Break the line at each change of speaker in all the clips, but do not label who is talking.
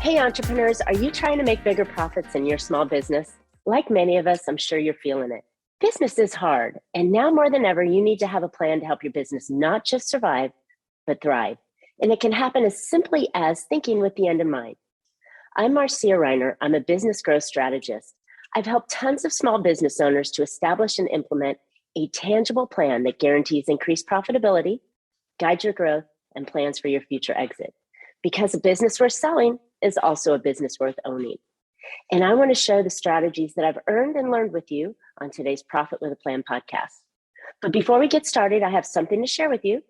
Hey entrepreneurs, are you trying to make bigger profits in your small business? Like many of us, I'm sure you're feeling it. Business is hard, and now more than ever, you need to have a plan to help your business not just survive, but thrive. And it can happen as simply as thinking with the end in mind. I'm Marcia. I'm a business growth strategist. I've helped tons of small business owners to establish and implement a tangible plan that guarantees increased profitability, guides your growth, and plans for your future exit. Because a business worth selling is also a business worth owning. And I want to share the strategies that I've earned and learned with you on today's Profit with a Plan podcast. But before we get started, I have something to share with you.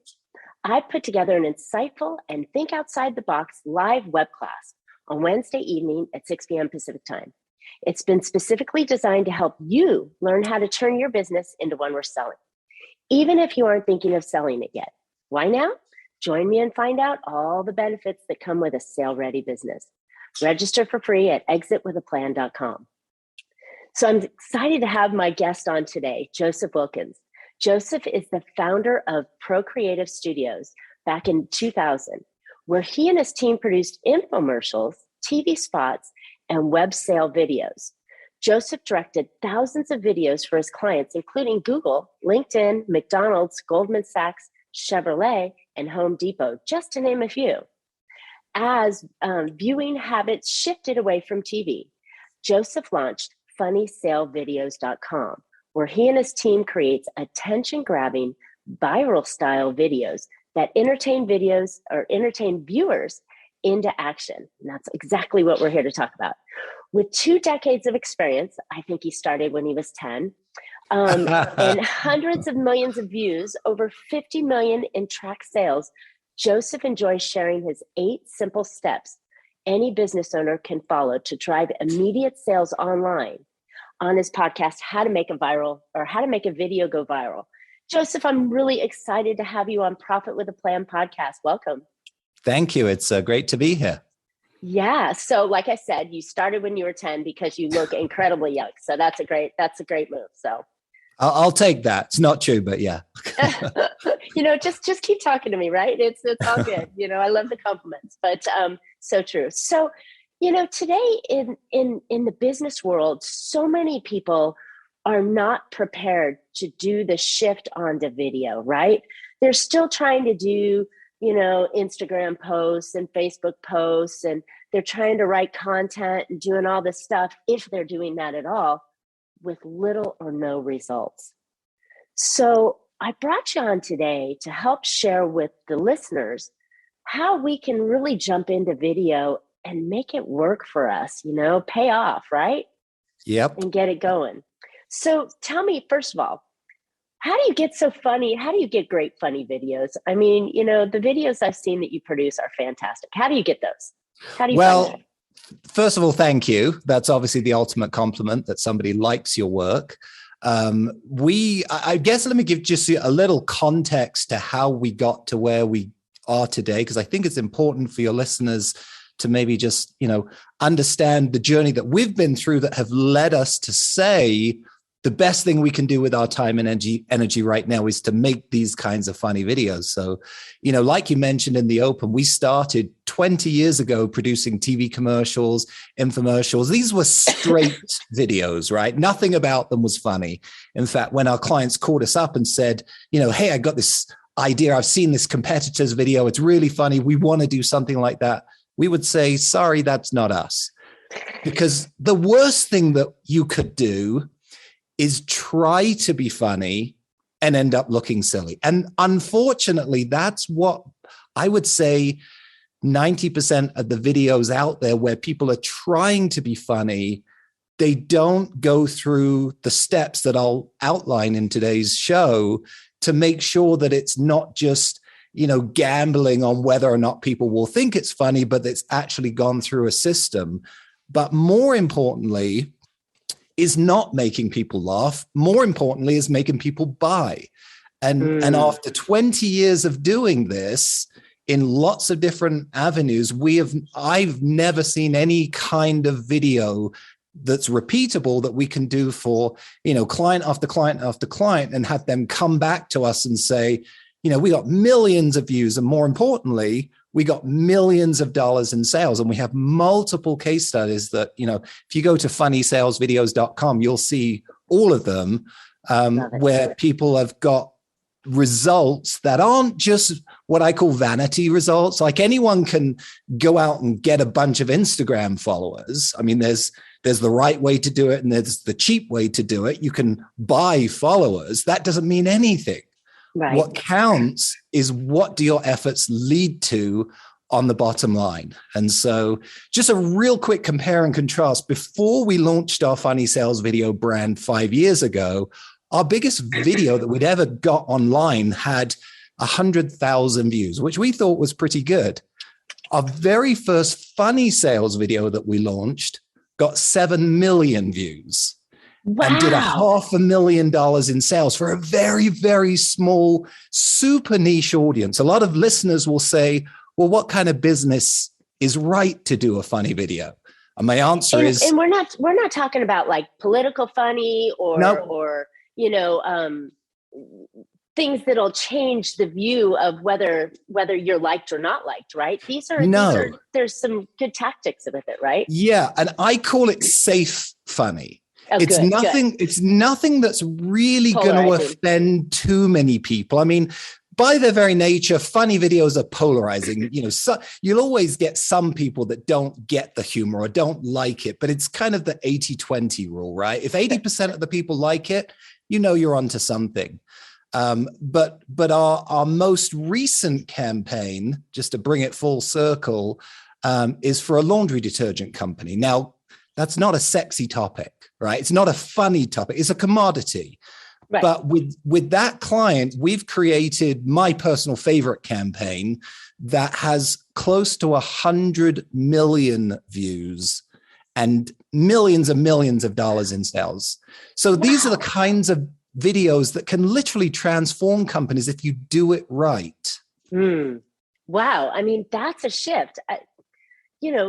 I've put together an insightful and think outside the box live web class on Wednesday evening at 6 p.m. Pacific time. It's been specifically designed to help you learn how to turn your business into one worth selling, even if you aren't thinking of selling it yet. Why now? Join me and find out all the benefits that come with a sale-ready business. Register for free at exitwithaplan.com. So I'm excited to have my guest on today, Joseph Wilkins. Joseph is the founder of Procreative Studios back in 2000, where he and his team produced infomercials, TV spots, and web sale videos. Joseph directed thousands of videos for his clients, including Google, LinkedIn, McDonald's, Goldman Sachs, Chevrolet, and Home Depot, just to name a few. As viewing habits shifted away from TV, Joseph launched funnysalevideos.com, where he and his team creates attention-grabbing, viral-style videos that entertain viewers into action. And that's exactly what we're here to talk about. With 2 decades of experience, I think he started when he was 10, and hundreds of millions of views, over 50 million in tracked sales, Joseph enjoys sharing his 8 simple steps any business owner can follow to drive immediate sales online on his podcast, How to Make a Video Go Viral. Joseph, I'm really excited to have you on Profit with a Plan podcast. Welcome.
Thank you. It's great to be here.
Yeah. So like I said, you started when you were 10 because you look incredibly young. So that's a great move. So
I'll take that. It's not true, but yeah.
Just keep talking to me, right? It's all good. I love the compliments, but so true. So, today in the business world, so many people are not prepared to do the shift onto video, right? They're still trying to do, Instagram posts and Facebook posts, and they're trying to write content and doing all this stuff, if they're doing that at all, with little or no results. So I brought you on today to help share with the listeners how we can really jump into video and make it work for us, pay off, right?
Yep.
And get it going. So tell me, first of all, how do you get so funny? How do you get great funny videos? I mean, the videos I've seen that you produce are fantastic. How do you get those? How do you find that?
First of all, thank you. That's obviously the ultimate compliment that somebody likes your work. I guess let me give just a little context to how we got to where we are today, because I think it's important for your listeners to maybe just, understand the journey that we've been through that have led us to say the best thing we can do with our time and energy right now is to make these kinds of funny videos. So, like you mentioned in the open, we started 20 years ago producing TV commercials, infomercials. These were straight videos, right? Nothing about them was funny. In fact, when our clients called us up and said, hey, I got this idea. I've seen this competitor's video. It's really funny. We want to do something like that. We would say, sorry, that's not us. Because the worst thing that you could do is try to be funny and end up looking silly. And unfortunately, that's what I would say 90% of the videos out there where people are trying to be funny, they don't go through the steps that I'll outline in today's show to make sure that it's not just, gambling on whether or not people will think it's funny, but it's actually gone through a system. But more importantly, is not making people laugh. More importantly, is making people buy. And after 20 years of doing this in lots of different avenues, I've never seen any kind of video that's repeatable that we can do for, client after client after client and have them come back to us and say, we got millions of views. And more importantly, we got millions of dollars in sales. And we have multiple case studies that, if you go to funnysalesvideos.com, you'll see all of them where people have got results that aren't just what I call vanity results. Like anyone can go out and get a bunch of Instagram followers. I mean, there's the right way to do it and there's the cheap way to do it. You can buy followers. That doesn't mean anything. Right. What counts is what do your efforts lead to on the bottom line. And so just a real quick compare and contrast. Before we launched our Funny Sales Video brand 5 years ago, our biggest video that we'd ever got online had 100,000 views, which we thought was pretty good. Our very first Funny Sales video that we launched got 7 million views. Wow. And did $500,000 in sales for a very, very small, super niche audience. A lot of listeners will say, well, what kind of business is right to do a funny video? And my answer is,
and we're not talking about like political funny or things that'll change the view of whether you're liked or not liked, right? There's some good tactics with it, right?
Yeah, and I call it safe funny. Oh, it's nothing that's really going to offend too many people. I mean, by their very nature, funny videos are polarizing. So you'll always get some people that don't get the humor or don't like it, but it's kind of the 80-20 rule, right? If 80% of the people like it, you're onto something. But our most recent campaign, just to bring it full circle, is for a laundry detergent company. Now, that's not a sexy topic, right? It's not a funny topic. It's a commodity. Right. But with that client, we've created my personal favorite campaign that has close to 100 million views and millions and millions of dollars in sales. So these are the kinds of videos that can literally transform companies if you do it right.
Wow. I mean, that's a shift.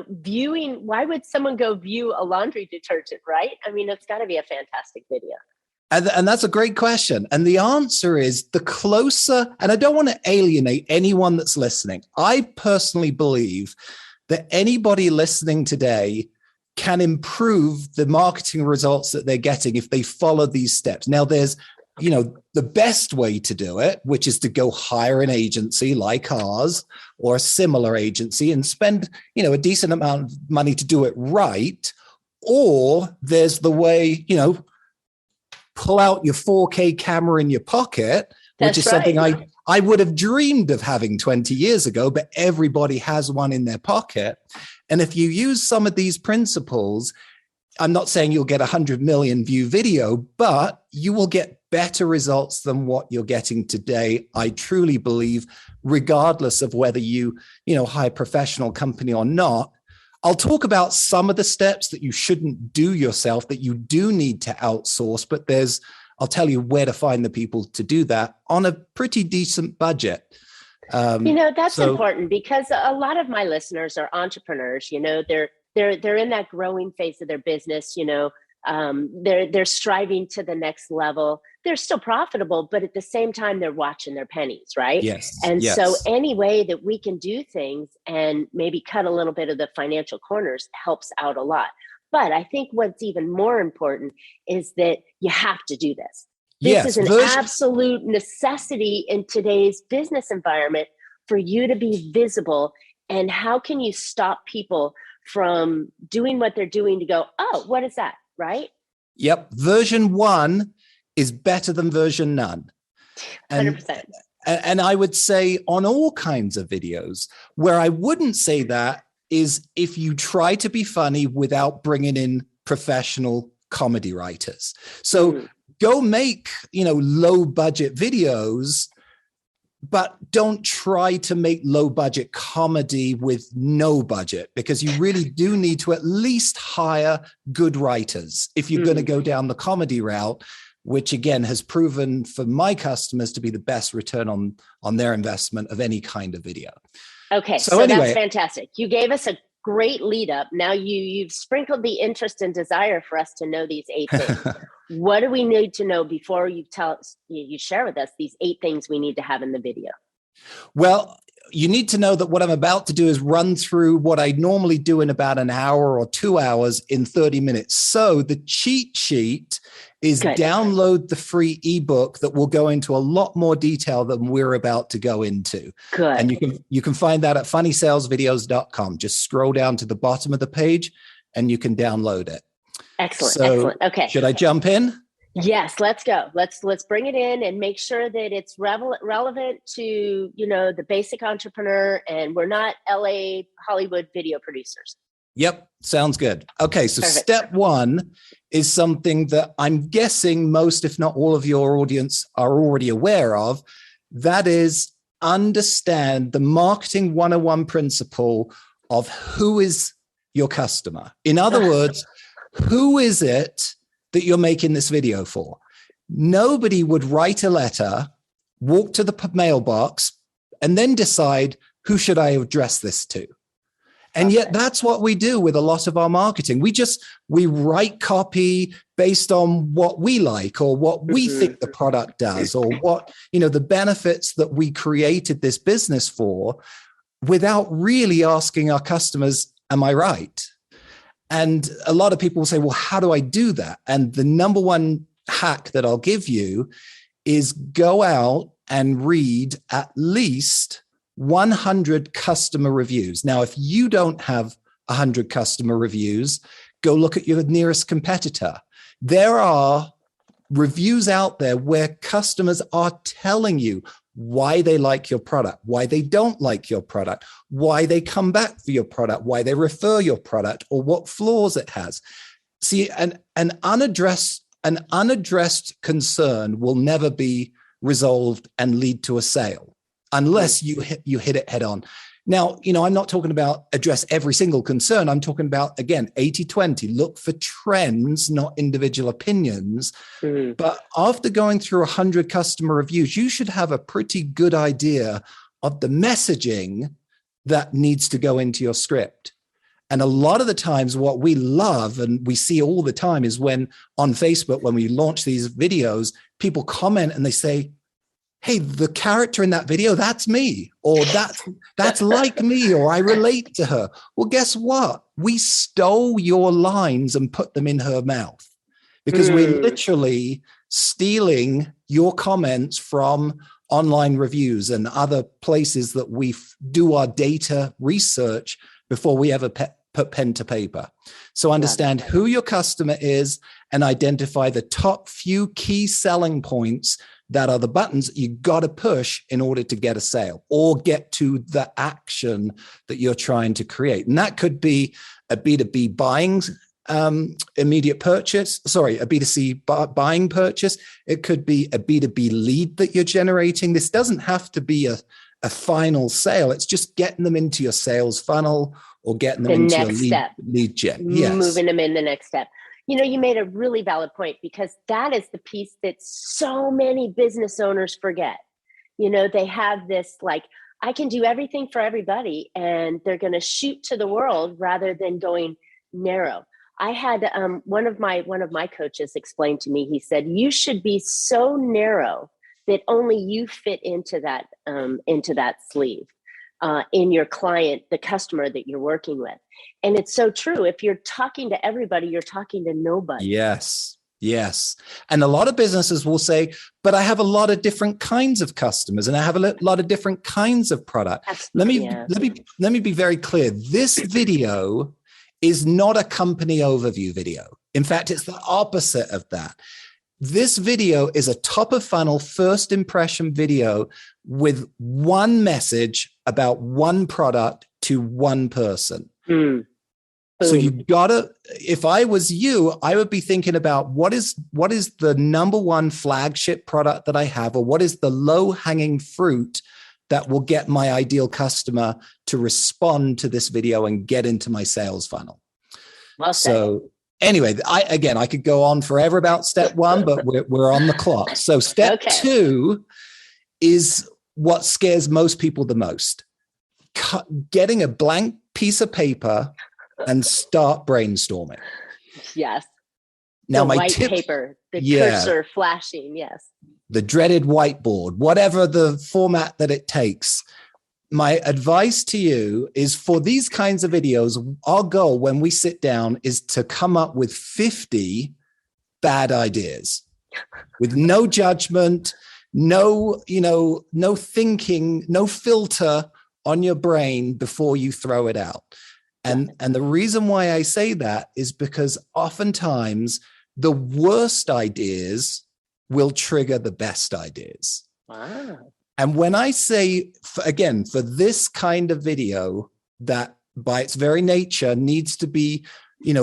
Viewing, why would someone go view a laundry detergent, right? I mean, it's got to be a fantastic video.
And that's a great question. And the answer is the closer, and I don't want to alienate anyone that's listening. I personally believe that anybody listening today can improve the marketing results that they're getting if they follow these steps. Now, there's, the best way to do it, which is to go hire an agency like ours or a similar agency and spend, a decent amount of money to do it right. Or there's the way, pull out your 4K camera in your pocket, which is something I would have dreamed of having 20 years ago, but everybody has one in their pocket. And if you use some of these principles, I'm not saying you'll get 100 million view video, but you will get better results than what you're getting today. I truly believe, regardless of whether you hire a professional company or not. I'll talk about some of the steps that you shouldn't do yourself, that you do need to outsource, but I'll tell you where to find the people to do that on a pretty decent budget.
That's important because a lot of my listeners are entrepreneurs. They're in that growing phase of their business. They're striving to the next level. They're still profitable, but at the same time, they're watching their pennies, right?
Yes.
And so any way that we can do things and maybe cut a little bit of the financial corners helps out a lot. But I think what's even more important is that you have to do this. This is an absolute necessity in today's business environment for you to be visible. And how can you stop people from doing what they're doing to go, oh, what is that, right?
Yep. Version 1 is better than version none.
100%.
And I would say on all kinds of videos, where I wouldn't say that is if you try to be funny without bringing in professional comedy writers. So go make, low budget videos, but don't try to make low budget comedy with no budget, because you really do need to at least hire good writers if you're going to go down the comedy route, which again has proven for my customers to be the best return on their investment of any kind of video.
Okay, so anyway, that's fantastic. You gave us a great lead up. Now you've sprinkled the interest and desire for us to know these 8 things. What do we need to know before you share with us these 8 things we need to have in the video?
Well, you need to know that what I'm about to do is run through what I normally do in about an hour or 2 hours in 30 minutes. So the cheat sheet is download the free ebook that will go into a lot more detail than we're about to go into.
Good.
And you can find that at funnysalesvideos.com. Just scroll down to the bottom of the page and you can download it.
Excellent.
So
excellent. Okay.
Should I jump in?
Yes, let's go. Let's bring it in and make sure that it's relevant to, the basic entrepreneur, and we're not LA Hollywood video producers.
Yep. Sounds good. Okay. So
Perfect.
Step one is something that I'm guessing most, if not all of your audience are already aware of. That is, understand the marketing 101 principle of who is your customer. In other words, who is it that you're making this video for? Nobody would write a letter, walk to the mailbox, and then decide, who should I address this to? And yet that's what we do with a lot of our marketing. We write copy based on what we like or what we think the product does, or what, the benefits that we created this business for, without really asking our customers, am I right? And a lot of people will say, well, how do I do that? And the number one hack that I'll give you is go out and read at least 100 customer reviews. Now, if you don't have 100 customer reviews, go look at your nearest competitor. There are reviews out there where customers are telling you why they like your product, why they don't like your product, why they come back for your product, why they refer your product, or what flaws it has. See, an unaddressed concern will never be resolved and lead to a sale unless you hit it head on. Now, I'm not talking about address every single concern. I'm talking about, again, 80-20, look for trends, not individual opinions. But after going through 100 customer reviews, you should have a pretty good idea of the messaging that needs to go into your script. And a lot of the times what we love and we see all the time is when on Facebook, when we launch these videos, people comment and they say, hey, the character in that video, that's me, or that's like me, or I relate to her. Well, guess what? We stole your lines and put them in her mouth, because we're literally stealing your comments from online reviews and other places that we do our data research before we ever put pen to paper. So understand who your customer is and identify the top few key selling points that are the buttons you got to push in order to get a sale or get to the action that you're trying to create. And that could be a B2B buying immediate purchase, a B2C buying purchase. It could be a B2B lead that you're generating. This doesn't have to be a final sale. It's just getting them into your sales funnel or getting them into your lead gen. Yes.
Moving them in the next step. You made a really valid point, because that is the piece that so many business owners forget. They have this I can do everything for everybody, and they're going to shoot to the world rather than going narrow. I had one of my coaches explain to me, he said, you should be so narrow that only you fit into that sleeve. In your client, the customer that you're working with. And it's so true. If you're talking to everybody, you're talking to nobody.
Yes. And a lot of businesses will say, but I have a lot of different kinds of customers and I have a lot of different kinds of product. Let me be very clear. This video is not a company overview video. In fact, it's the opposite of that. This video is a top of funnel first impression video with one message about one product to one person. So you gotta, if I was you, I would be thinking about what is the number one flagship product that I have, or what is the low hanging fruit that will get my ideal customer to respond to this video and get into my sales funnel.
Well said.
So anyway, I could go on forever about step one, but we're on the clock. So step two is what scares most people the most. Getting a blank piece of paper and start brainstorming.
Yes.
Now
the
my
white
tip,
paper, the cursor flashing. Yes.
The dreaded whiteboard, whatever the format that it takes. my advice to you is for these kinds of videos, our goal when we sit down is to come up with 50 bad ideas with no judgment, no thinking, no filter on your brain before you throw it out. And the reason why I say that is because oftentimes the worst ideas will trigger the best ideas. Wow. And when I say, again, for this kind of video that by its very nature needs to be,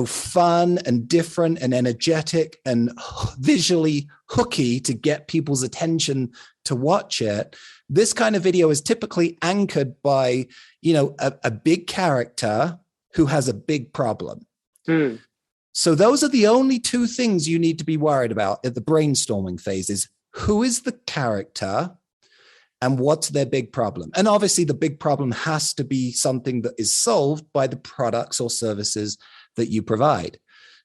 fun and different and energetic and visually hooky to get people's attention to watch it, this kind of video is typically anchored by, a big character who has a big problem. Mm. So those are the only two things you need to be worried about at the brainstorming phase is who is the character and what's their big problem? And obviously the big problem has to be something that is solved by the products or services that you provide.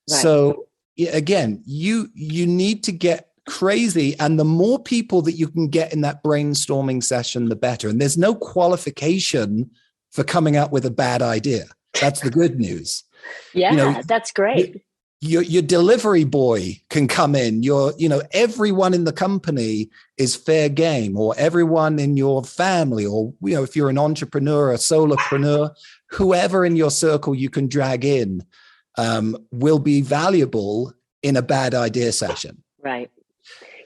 Right. So again, you need to get crazy. And the more people that you can get in that brainstorming session, the better. And there's no qualification for coming up with a bad idea. That's the good news.
Yeah, that's great.
Your delivery boy can come in. Everyone in the company is fair game, or everyone in your family, or if you're an entrepreneur, a solopreneur, whoever in your circle you can drag in will be valuable in a bad idea session.
Right.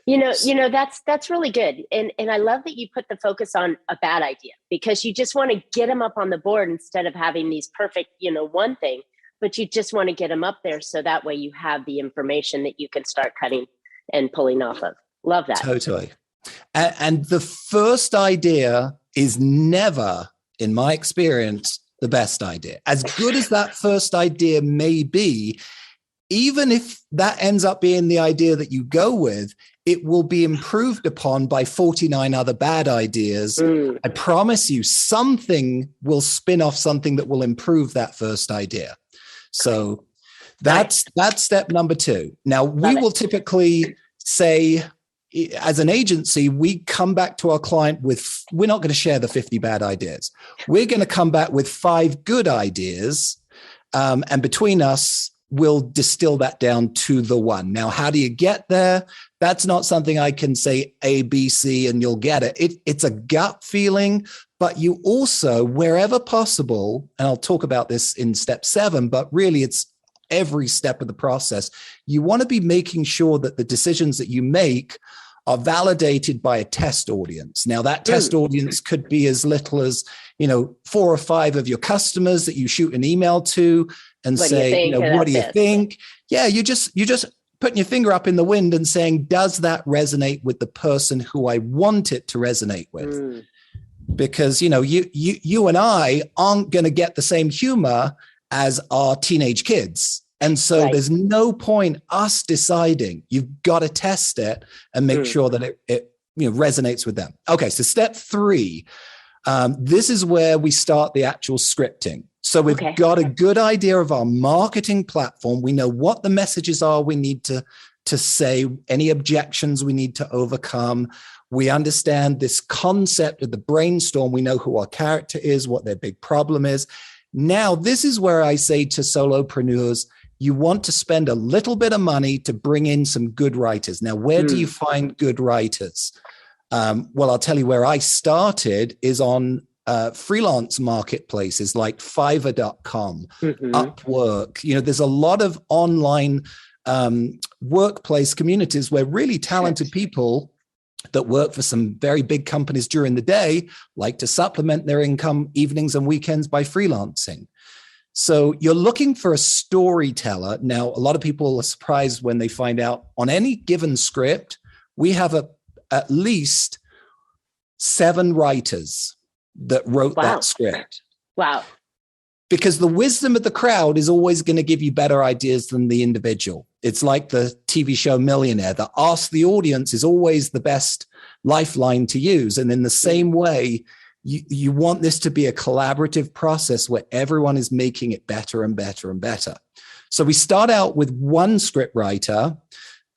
That's really good. And I love that you put the focus on a bad idea, because you just want to get them up on the board instead of having these perfect, one thing. But you just want to get them up there so that way you have the information that you can start cutting and pulling off of. Love that.
Totally. And the first idea is never, in my experience, the best idea. As good as that first idea may be, even if that ends up being the idea that you go with, it will be improved upon by 49 other bad ideas. Mm. I promise you, something will spin off something that will improve that first idea. So that's step number 2. Now, we will typically say, as an agency, we come back to our client with, we're not going to share the 50 bad ideas. We're going to come back with 5 good ideas. And between us, we'll distill that down to the one. Now, how do you get there? That's not something I can say A, B, C, and you'll get it. It's a gut feeling. But you also, wherever possible, and I'll talk about this in step 7, but really it's every step of the process, you want to be making sure that the decisions that you make are validated by a test audience. Now, that test audience could be as little as, 4 or 5 of your customers that you shoot an email to and say, what do you think? Yeah, you just putting your finger up in the wind and saying, does that resonate with the person who I want it to resonate with? Because, you and I aren't going to get the same humor as our teenage kids. And so there's no point us deciding. You've got to test it and make sure that it resonates with them. Okay, so step 3, this is where we start the actual scripting. So we've got a good idea of our marketing platform. We know what the messages are we need to say, any objections we need to overcome. We understand this concept of the brainstorm. We know who our character is, what their big problem is. Now, this is where I say to solopreneurs, you want to spend a little bit of money to bring in some good writers. Now, where do you find good writers? Well, I'll tell you where I started is on freelance marketplaces like Fiverr.com, Upwork. There's a lot of online workplace communities where really talented people that work for some very big companies during the day like to supplement their income evenings and weekends by freelancing. So you're looking for a storyteller. Now, a lot of people are surprised when they find out on any given script, we have at least 7 writers that wrote that script.
Wow.
Because the wisdom of the crowd is always going to give you better ideas than the individual. It's like the TV show Millionaire. The ask the audience is always the best lifeline to use. And in the same way, you want this to be a collaborative process where everyone is making it better and better and better. So we start out with one script writer.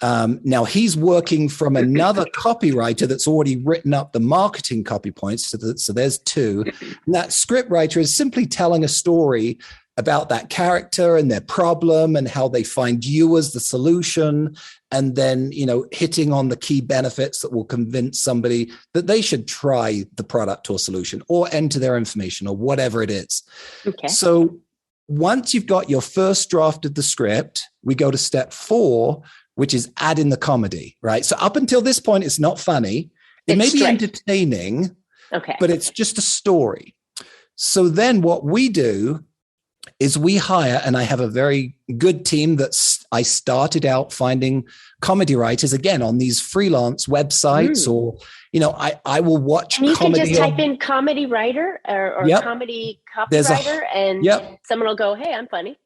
Now he's working from another copywriter that's already written up the marketing copy points. So there's two. And that script writer is simply telling a story about that character and their problem and how they find you as the solution. And then, hitting on the key benefits that will convince somebody that they should try the product or solution or enter their information or whatever it is.
Okay.
So once you've got your first draft of the script, we go to step 4, which is add in the comedy, right? So up until this point, it's not funny. It may be entertaining, but it's just a story. So then what we do is we hire, and I have a very good team I started out finding comedy writers, again, on these freelance websites or, I will watch
and you
comedy.
can just type in comedy writer or comedy copywriter and someone will go, hey, I'm funny.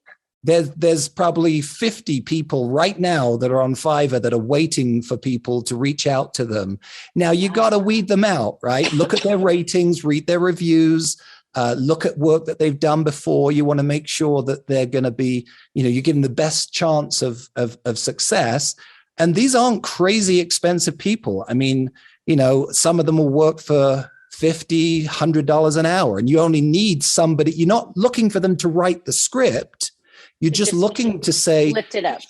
There's probably 50 people right now that are on Fiverr that are waiting for people to reach out to them. Now you got to weed them out, right? Look at their ratings, read their reviews, look at work that they've done before. You want to make sure that they're going to be, you give them the best chance of success. And these aren't crazy expensive people. I mean, some of them will work for $50, $100 an hour, and you only need somebody. You're not looking for them to write the script. You're just looking to say,
lift it up.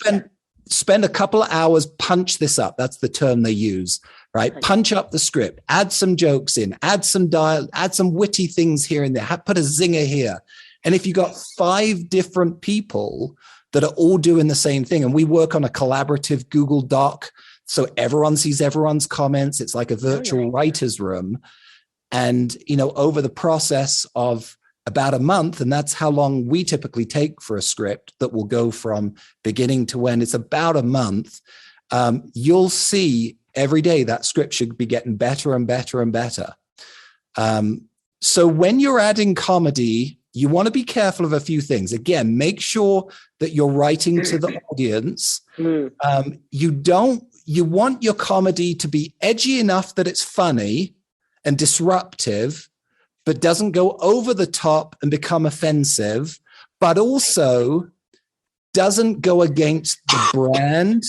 Spend a couple of hours, punch this up. That's the term they use, right? Punch up the script, add some jokes in, add some witty things here and there, put a zinger here. And if you got 5 different people that are all doing the same thing, and we work on a collaborative Google Doc, so everyone sees everyone's comments. It's like a virtual writer's room. And, over the process of about a month, and that's how long we typically take for a script that will go from beginning to end. It's about a month. You'll see every day that script should be getting better and better and better. So when you're adding comedy, you want to be careful of a few things. Again, make sure that you're writing to the audience. You want your comedy to be edgy enough that it's funny and disruptive, but doesn't go over the top and become offensive, but also doesn't go against the brand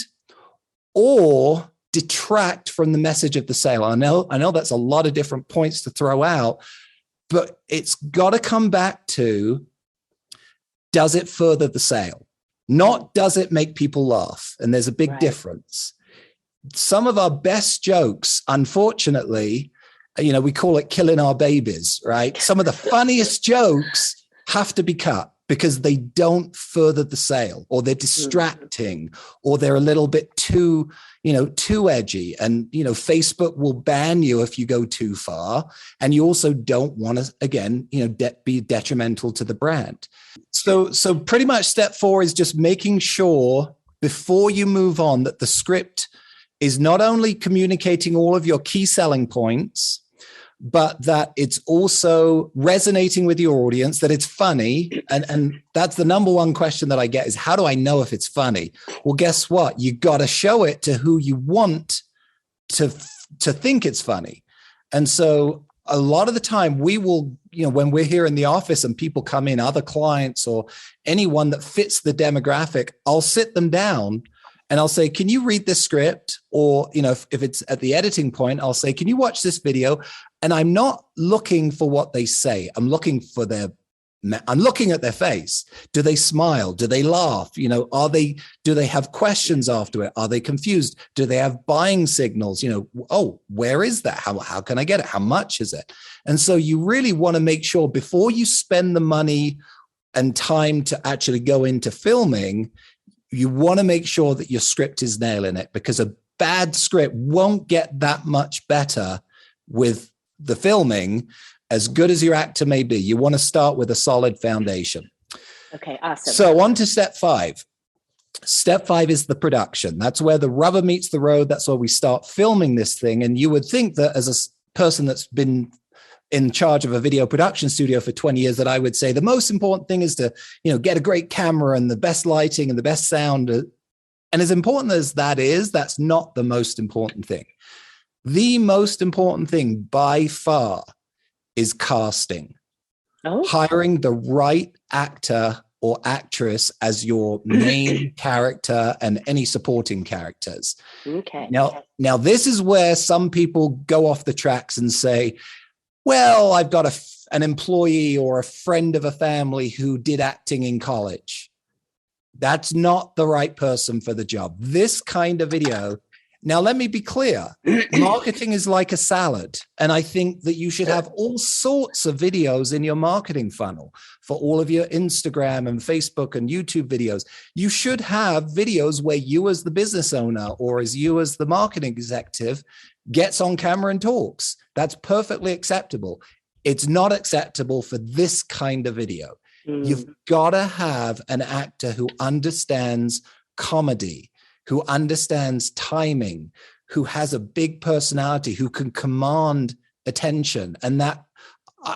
or detract from the message of the sale. I know that's a lot of different points to throw out, but it's got to come back to, does it further the sale? Not does it make people laugh? And there's a big difference. Some of our best jokes, unfortunately, we call it killing our babies, right? Some of the funniest jokes have to be cut because they don't further the sale, or they're distracting, or they're a little bit too edgy. And, Facebook will ban you if you go too far. And you also don't want to, again, be detrimental to the brand. So pretty much step 4 is just making sure before you move on that the script is not only communicating all of your key selling points, but that it's also resonating with your audience, that it's funny. And that's the number one question that I get is, how do I know if it's funny? Well, guess what? You got to show it to who you want to think it's funny. And so a lot of the time we will, when we're here in the office and people come in, other clients or anyone that fits the demographic, I'll sit them down and I'll say, can you read this script? Or, if it's at the editing point, I'll say, can you watch this video? And I'm not looking for what they say. I'm looking at their face. Do they smile? Do they laugh? Do they have questions after it? Are they confused? Do they have buying signals? Oh, where is that? How can I get it? How much is it? And so you really want to make sure before you spend the money and time to actually go into filming, you want to make sure that your script is nailing it, because a bad script won't get that much better with the filming. As good as your actor may be, you want to start with a solid foundation.
Okay, awesome.
So on to step 5. Step 5 is the production. That's where the rubber meets the road. That's where we start filming this thing. And you would think that as a person that's been in charge of a video production studio for 20 years, that I would say the most important thing is to, get a great camera and the best lighting and the best sound. And as important as that is, that's not the most important thing. The most important thing by far is casting. Hiring the right actor or actress as your main character and any supporting characters.
Okay.
Now this is where some people go off the tracks and say, well, I've got an employee or a friend of a family who did acting in college. That's not the right person for the job. This kind of video. Now, let me be clear. Marketing is like a salad. And I think that you should have all sorts of videos in your marketing funnel for all of your Instagram and Facebook and YouTube videos. You should have videos where you as the business owner or as you as the marketing executive gets on camera and talks. That's perfectly acceptable. It's not acceptable for this kind of video. You've got to have an actor who understands comedy, who understands timing, who has a big personality, who can command attention. And that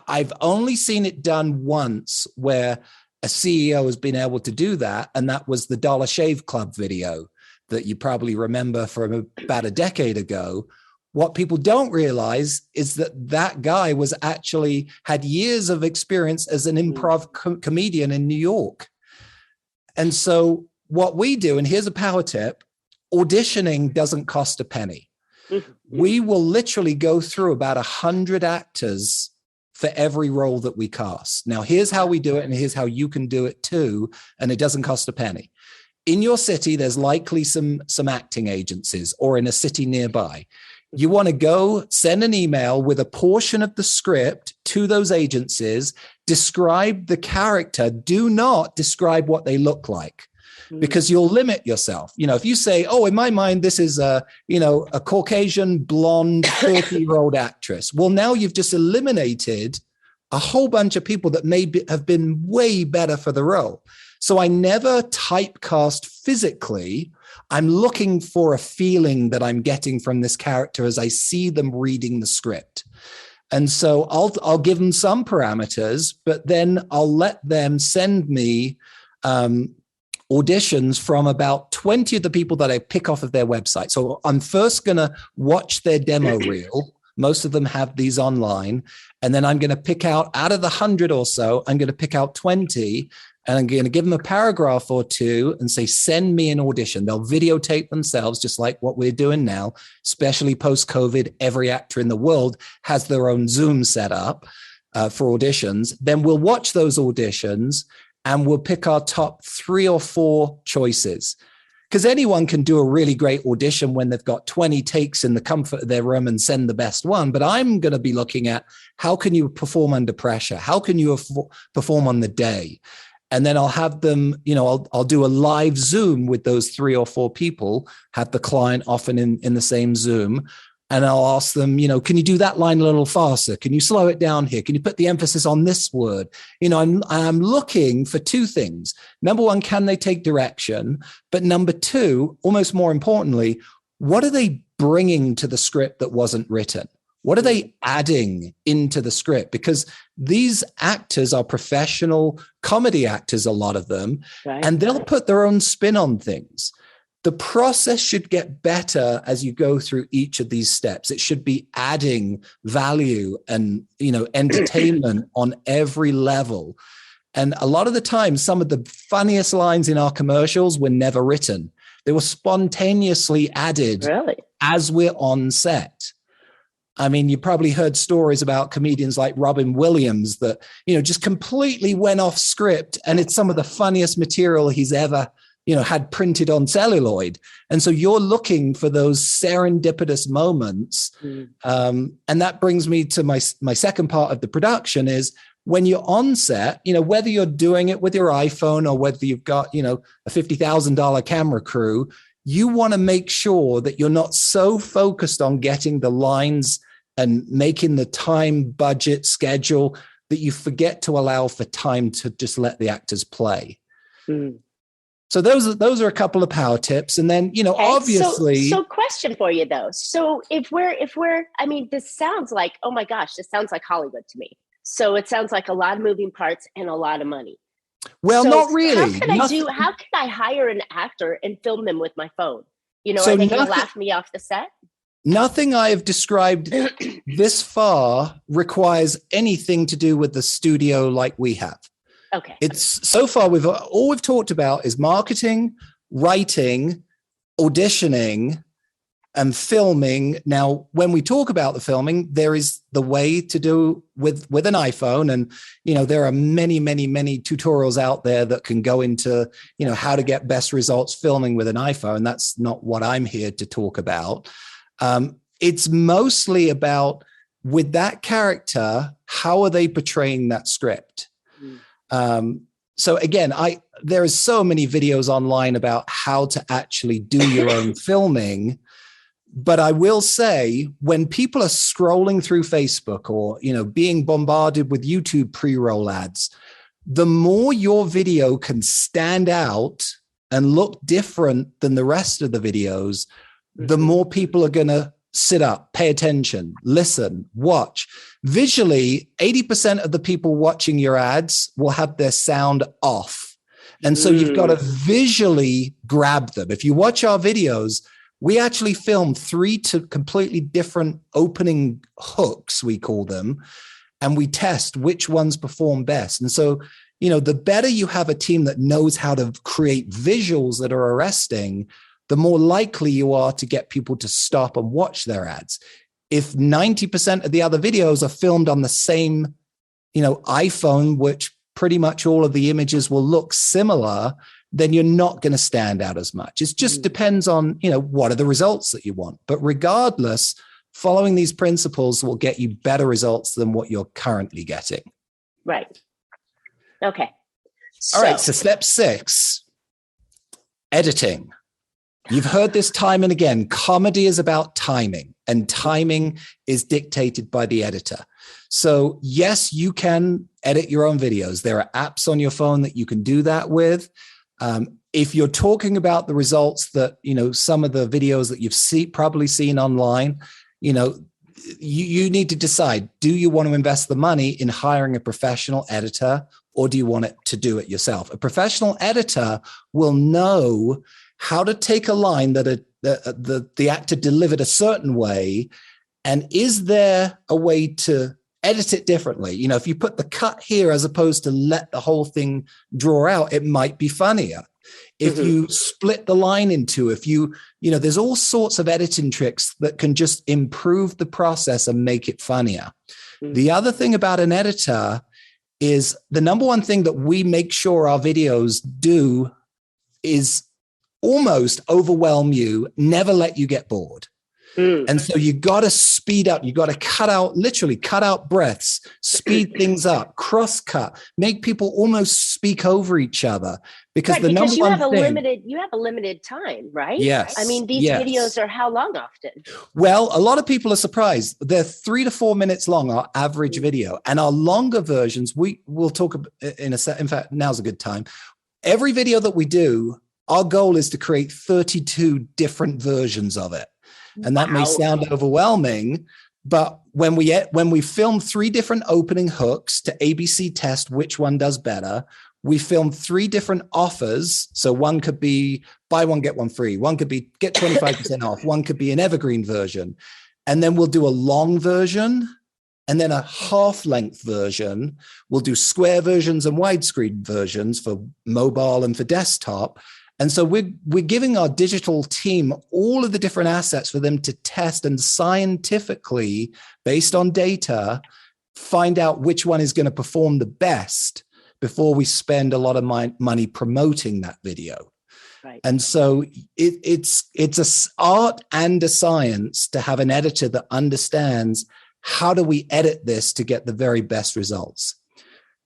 I've only seen it done once where a CEO has been able to do that. And that was the Dollar Shave Club video that you probably remember from about a decade ago. What people don't realize is that guy was actually had years of experience as an improv comedian in New York. And so what we do, and here's a power tip, auditioning doesn't cost a penny. We will literally go through about 100 actors for every role that we cast. Now, here's how we do it, and here's how you can do it too, and it doesn't cost a penny. In your city, there's likely some acting agencies, or in a city nearby. You want to go send an email with a portion of the script to those agencies, describe the character, do not describe what they look like, because you'll limit yourself. You know, if you say, oh, in my mind, this is a Caucasian blonde 30-year-old actress. Well, now you've just eliminated a whole bunch of people that have been way better for the role. So I never typecast physically. I'm looking for a feeling that I'm getting from this character as I see them reading the script. And so I'll give them some parameters, but then I'll let them send me auditions from about 20 of the people that I pick off of their website. So I'm first going to watch their demo reel. Most of them have these online. And then I'm going to pick out of the 100 or so, I'm going to pick out 20. And I'm going to give them a paragraph or two and say, send me an audition. They'll videotape themselves, just like what we're doing now, especially post-COVID. Every actor in the world has their own Zoom set up for auditions. Then we'll watch those auditions and we'll pick our top 3 or 4 choices. Because anyone can do a really great audition when they've got 20 takes in the comfort of their room and send the best one. But I'm going to be looking at how can you perform under pressure? How can you perform on the day? And then I'll have them, I'll do a live Zoom with those 3 or 4 people, have the client often in the same Zoom. And I'll ask them, can you do that line a little faster? Can you slow it down here? Can you put the emphasis on this word? I'm looking for 2 things. Number 1, can they take direction? But number 2, almost more importantly, what are they bringing to the script that wasn't written? What are they adding into the script? Because these actors are professional comedy actors, a lot of them, right, and they'll put their own spin on things. The process should get better as you go through each of these steps. It should be adding value and, entertainment on every level. And a lot of the time, some of the funniest lines in our commercials were never written. They were spontaneously added as we're on set. I mean, you probably heard stories about comedians like Robin Williams that, just completely went off script, and it's some of the funniest material he's ever, had printed on celluloid. And so you're looking for those serendipitous moments. And that brings me to my second part of the production is when you're on set, whether you're doing it with your iPhone or whether you've got, a $50,000 camera crew, you want to make sure that you're not so focused on getting the lines and making the time, budget, schedule that you forget to allow for time to just let the actors play. So those are a couple of power tips. And then, obviously.
So question for you though. So if we're, this sounds like, oh my gosh, this sounds like Hollywood to me. So it sounds like a lot of moving parts and a lot of money.
Well, not really.
How can I hire an actor and film them with my phone? Are they going to laugh me off the set?
Nothing I have described this far requires anything to do with the studio like we have.
Okay.
It's so far all we've talked about is marketing, writing, auditioning, and filming. Now, when we talk about the filming, there is the way to do with an iPhone. And, there are many, many, many tutorials out there that can go into, how to get best results filming with an iPhone. That's not what I'm here to talk about. It's mostly about, with that character, how are they portraying that script? So again, there is so many videos online about how to actually do your own filming. But I will say, when people are scrolling through Facebook or, being bombarded with YouTube pre-roll ads, the more your video can stand out and look different than the rest of the videos, the more people are going to sit up, pay attention, listen, watch. Visually, 80% of the people watching your ads will have their sound off. And so you've got to visually grab them. If you watch our videos, we actually film 3 completely different opening hooks, we call them, and we test which ones perform best. And so, the better you have a team that knows how to create visuals that are arresting, the more likely you are to get people to stop and watch their ads. If 90% of the other videos are filmed on the same, iPhone, which pretty much all of the images will look similar, then you're not going to stand out as much. It just depends on, what are the results that you want. But regardless, following these principles will get you better results than what you're currently getting.
Right. Okay.
All right. So step 6, editing. You've heard this time and again. Comedy is about timing, and timing is dictated by the editor. So yes, you can edit your own videos. There are apps on your phone that you can do that with. If you're talking about the results that, some of the videos that you've probably seen online, you need to decide, do you want to invest the money in hiring a professional editor, or do you want it to do it yourself? A professional editor will know how to take a line that the actor delivered a certain way, and is there a way to edit it differently? If you put the cut here as opposed to let the whole thing draw out, it might be funnier. If you split the line in two, there's all sorts of editing tricks that can just improve the process and make it funnier. The other thing about an editor is the number one thing that we make sure our videos do is almost overwhelm you, never let you get bored. And so you got to speed up. You got to literally cut out breaths, speed things up, cross cut, make people almost speak over each other. Because the number one thing,
you have a limited time, right?
Yes.
I mean, these videos are how long often?
Well, a lot of people are surprised. They're 3 to 4 minutes long, our average video. And our longer versions, we'll talk in a set. In fact, now's a good time. Every video that we do, our goal is to create 32 different versions of it. And that may sound overwhelming, but when we film 3 different opening hooks to ABC test which one does better, we film 3 different offers. So one could be buy one, get one free. One could be get 25% off. One could be an evergreen version. And then we'll do a long version and then a half-length version. We'll do square versions and widescreen versions for mobile and for desktop. And so we're giving our digital team all of the different assets for them to test and scientifically, based on data, find out which one is going to perform the best before we spend a lot of money promoting that video.
Right.
And so it's an art and a science to have an editor that understands how do we edit this to get the very best results.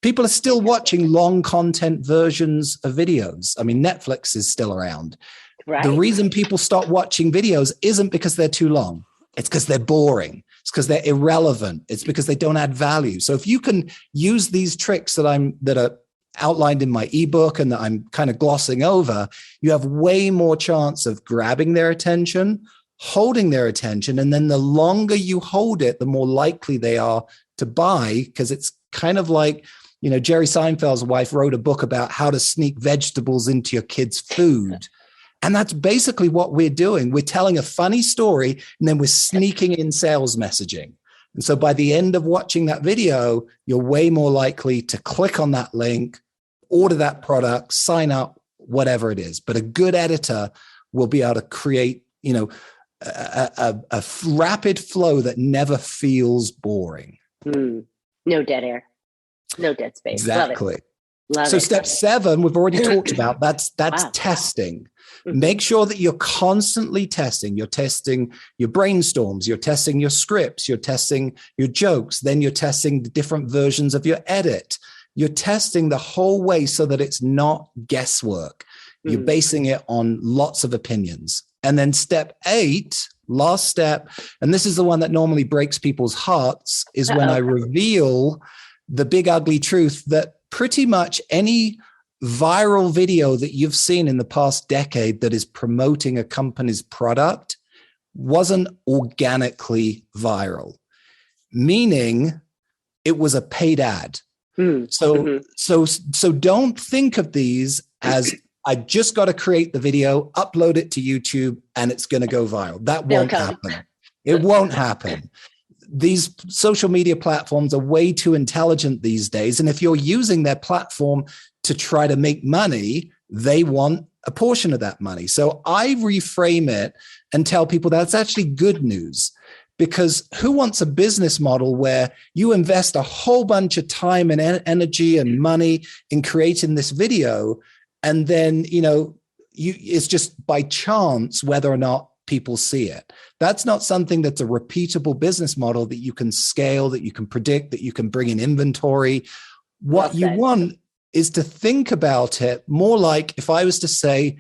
People are still watching long content versions of videos. I mean, Netflix is still around.
Right.
The reason people stop watching videos isn't because they're too long. It's because they're boring. It's because they're irrelevant. It's because they don't add value. So if you can use these tricks that are outlined in my ebook and that I'm kind of glossing over, you have way more chance of grabbing their attention, holding their attention. And then the longer you hold it, the more likely they are to buy, because it's kind of like, Jerry Seinfeld's wife wrote a book about how to sneak vegetables into your kids' food. And that's basically what we're doing. We're telling a funny story, and then we're sneaking in sales messaging. And so by the end of watching that video, you're way more likely to click on that link, order that product, sign up, whatever it is. But a good editor will be able to create, a rapid flow that never feels boring.
No dead air, no dead space.
Exactly.
Love
so
it.
Step 7, we've already talked about. That's
Wow.
testing. Make sure that you're constantly testing. You're testing your brainstorms. You're testing your scripts. You're testing your jokes. Then you're testing the different versions of your edit. You're testing the whole way so that it's not guesswork. You're basing it on lots of opinions. And then Step 8, last step, and this is the one that normally breaks people's hearts, is when I reveal the big ugly truth that pretty much any viral video that you've seen in the past decade that is promoting a company's product wasn't organically viral, meaning it was a paid ad. So don't think of these as I just got to create the video, upload it to YouTube, and it's going to go viral. That won't happen. It won't happen. These social media platforms are way too intelligent these days. And if you're using their platform to try to make money, they want a portion of that money. So I reframe it and tell people that's actually good news, because who wants a business model where you invest a whole bunch of time and energy and money in creating this video, and then, it's just by chance whether or not people see it? That's not something that's a repeatable business model that you can scale, that you can predict, that you can bring in inventory. What you want is to think about it more like if I was to say,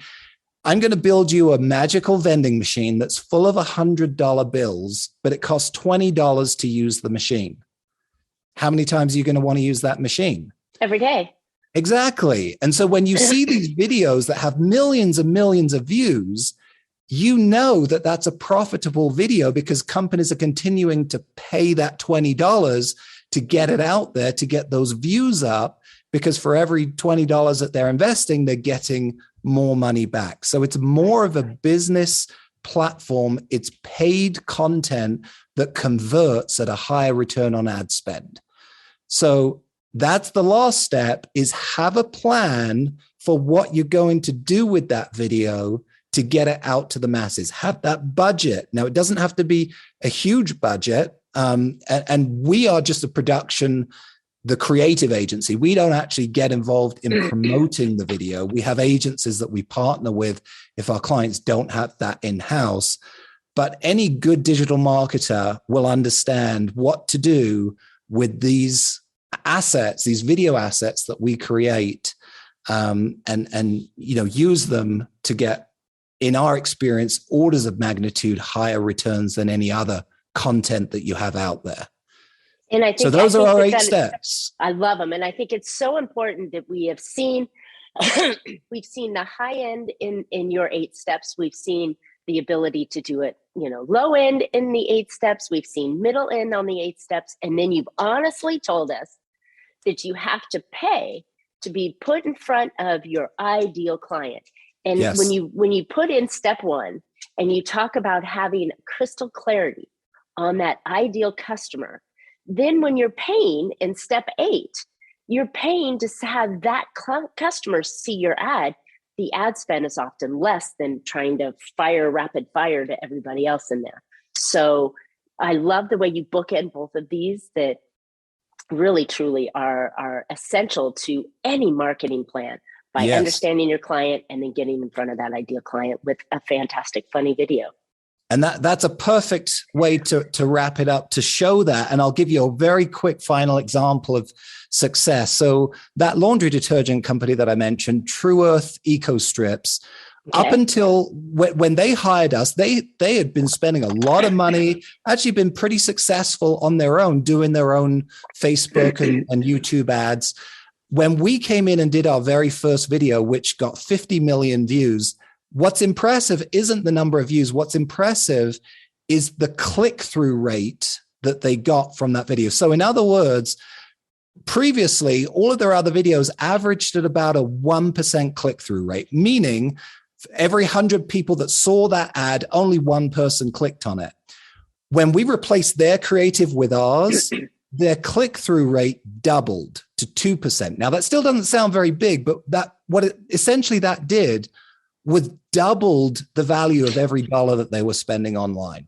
I'm going to build you a magical vending machine that's full of $100 bills, but it costs $20 to use the machine. How many times are you going to want to use that machine?
Every day.
Exactly. And so when you see these videos that have millions and millions of views, you know that that's a profitable video because companies are continuing to pay that $20 to get it out there, to get those views up, because for every $20 that they're investing, they're getting more money back. So it's more of a business platform. It's paid content that converts at a higher return on ad spend. So that's the last step, is have a plan for what you're going to do with that video to get it out to the masses. Have that budget. Now, it doesn't have to be a huge budget. And we are just a production, the creative agency. We don't actually get involved in promoting the video. We have agencies that we partner with if our clients don't have that in-house. But any good digital marketer will understand what to do with these assets, these video assets that we create, and use them to get, in our experience, orders of magnitude higher returns than any other content that you have out there.
And I think
so. Those are our 8 steps.
I love them, and I think it's so important that we have seen. We've seen the high end in your 8 steps. We've seen the ability to do it, low end in the 8 steps. We've seen middle end on the 8 steps, and then you've honestly told us that you have to pay to be put in front of your ideal client. And
yes.
when you put in step 1 and you talk about having crystal clarity on that ideal customer, then when you're paying in step 8, you're paying to have that customer see your ad. The ad spend is often less than trying to rapid fire to everybody else in there. So I love the way you bookend both of these that really truly are essential to any marketing plan, by
yes.
understanding your client and then getting in front of that ideal client with a fantastic, funny video.
And that's a perfect way to wrap it up, to show that. And I'll give you a very quick final example of success. So that laundry detergent company that I mentioned, True Earth Eco Strips, up until when they hired us, they had been spending a lot of money, actually been pretty successful on their own, doing their own Facebook and YouTube ads. When we came in and did our very first video, which got 50 million views, what's impressive isn't the number of views. What's impressive is the click-through rate that they got from that video. So in other words, previously, all of their other videos averaged at about a 1% click-through rate, meaning every 100 people that saw that ad, only one person clicked on it. When we replaced their creative with ours, their click-through rate doubled to 2%. Now, that still doesn't sound very big, but essentially that did was doubled the value of every dollar that they were spending online.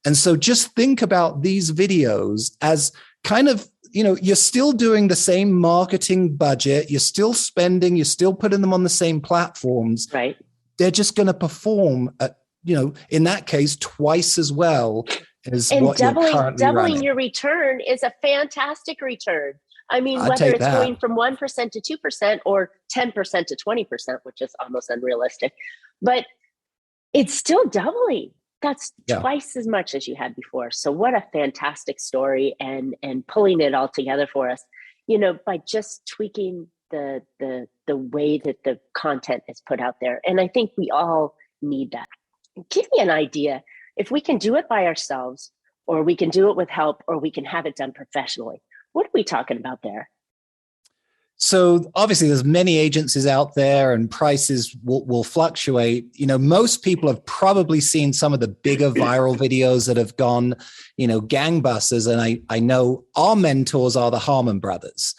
And so just think about these videos as kind of, you're still doing the same marketing budget. You're still spending, you're still putting them on the same platforms.
Right.
They're just going to perform at, in that case, twice as well as what you're currently running.
Doubling your return is a fantastic return. I mean, whether it's going from 1% to 2% or 10% to 20%, which is almost unrealistic, but it's still doubling. That's twice as much as you had before. So what a fantastic story, and pulling it all together for us, by just tweaking the way that the content is put out there. And I think we all need that. Give me an idea. If we can do it by ourselves, or we can do it with help, or we can have it done professionally, what are we talking about there?
So obviously there's many agencies out there and prices will fluctuate. Most people have probably seen some of the bigger viral videos that have gone, gangbusters. And I know our mentors are the Harmon brothers.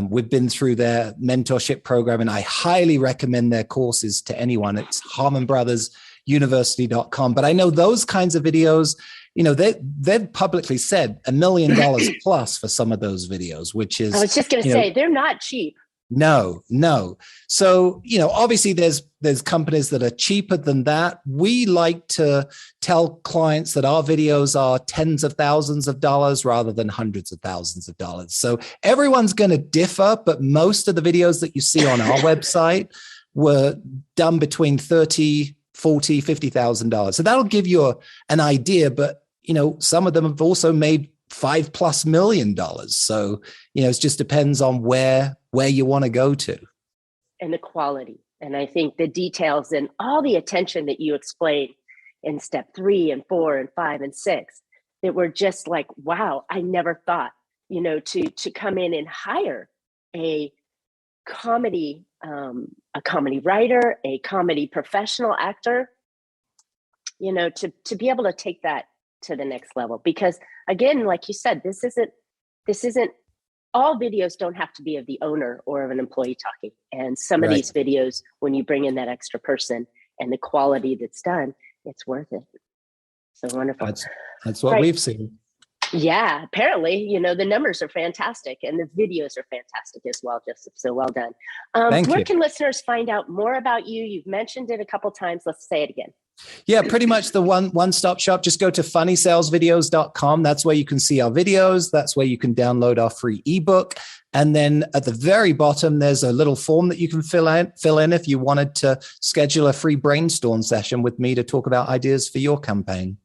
We've been through their mentorship program, and I highly recommend their courses to anyone. It's harmonbrothersuniversity.com. But I know those kinds of videos, they've publicly said $1 million plus for some of those videos, which is,
I was just going to say, they're not cheap.
No. So, obviously there's companies that are cheaper than that. We like to tell clients that our videos are tens of thousands of dollars rather than hundreds of thousands of dollars. So everyone's going to differ, but most of the videos that you see on our website were done between $30,000, $40,000, $50,000. So that'll give you an idea, but some of them have also made $5+ million. So, it just depends on where you want to go to.
And the quality. And I think the details and all the attention that you explained in step 3 and 4 and 5 and 6, that were just like, wow, I never thought, to come in and hire a comedy writer, a comedy professional actor, to be able to take that to the next level. Because again, like you said, this isn't all videos don't have to be of the owner or of an employee talking. And some of these videos, when you bring in that extra person and the quality that's done, it's worth it. So wonderful.
That's what we've seen.
Yeah, apparently, the numbers are fantastic and the videos are fantastic as well, Joseph. So well done. Where can listeners find out more about you? You've mentioned it a couple times. Let's say it again.
Yeah, pretty much the one-stop shop. Just go to funnysalesvideos.com. That's where you can see our videos. That's where you can download our free ebook. And then at the very bottom, there's a little form that you can fill in if you wanted to schedule a free brainstorm session with me to talk about ideas for your campaign.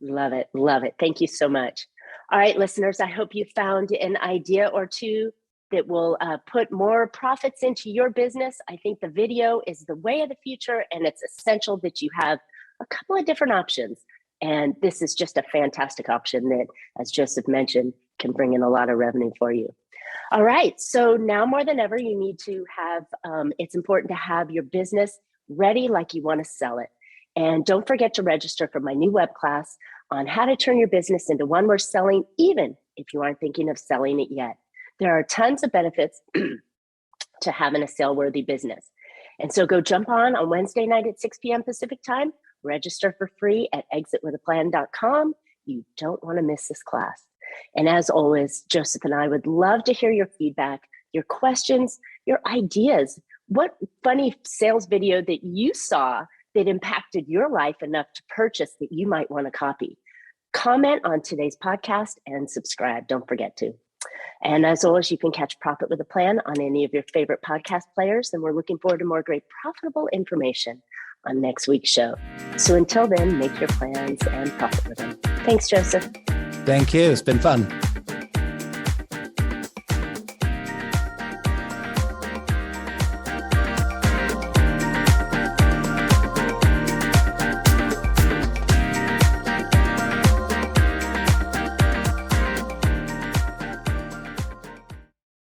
Love it. Love it. Thank you so much. All right, listeners, I hope you found an idea or two that will put more profits into your business. I think the video is the way of the future, and it's essential that you have a couple of different options. And this is just a fantastic option that, as Joseph mentioned, can bring in a lot of revenue for you. All right, so now more than ever, you need to have, it's important to have your business ready like you want to sell it. And don't forget to register for my new web class on how to turn your business into one worth selling, even if you aren't thinking of selling it yet. There are tons of benefits to having a sale-worthy business. And so go jump on Wednesday night at 6 p.m. Pacific time. Register for free at exitwithaplan.com. You don't want to miss this class. And as always, Joseph and I would love to hear your feedback, your questions, your ideas. What funny sales video that you saw that impacted your life enough to purchase that you might want to copy? Comment on today's podcast and subscribe. Don't forget to. And as always, you can catch Profit with a Plan on any of your favorite podcast players. And we're looking forward to more great profitable information on next week's show. So until then, make your plans and profit with them. Thanks, Joseph.
Thank you. It's been fun.